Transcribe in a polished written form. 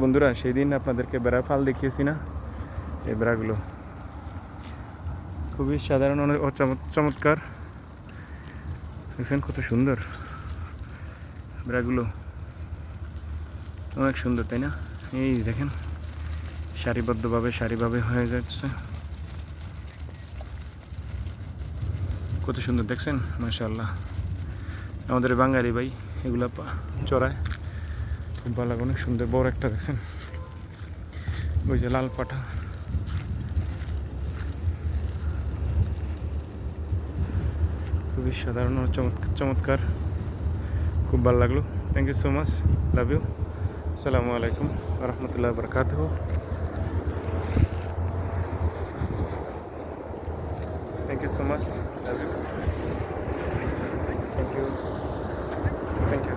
বন্ধুরা, সেই দিন আপনাদেরকে বেড়া ফাল দেখিয়েছি না? এই বেড়াগুলো খুবই সাধারণ, অনেক চমৎকার। দেখছেন কত সুন্দর বেড়াগুলো, অনেক সুন্দর, তাই না? এই দেখেন সারিভাবে হয়ে যাচ্ছে, কত সুন্দর দেখছেন, মাশাআল্লাহ। আমাদের বাঙালি ভাই এগুলা চড়ায়, খুব ভালো লাগে, অনেক সুন্দর। বড় একটা দেখছেন, ওই যে লাল পাঠা, খুবই সাধারণ ও চমৎকার, খুব ভালো লাগলো। Thank you so much, love you. আসসালামু আলাইকুম ওয়া রাহমাতুল্লাহি ওয়া বারাকাতুহু। Thank you so much, love you. Thank you, thank you.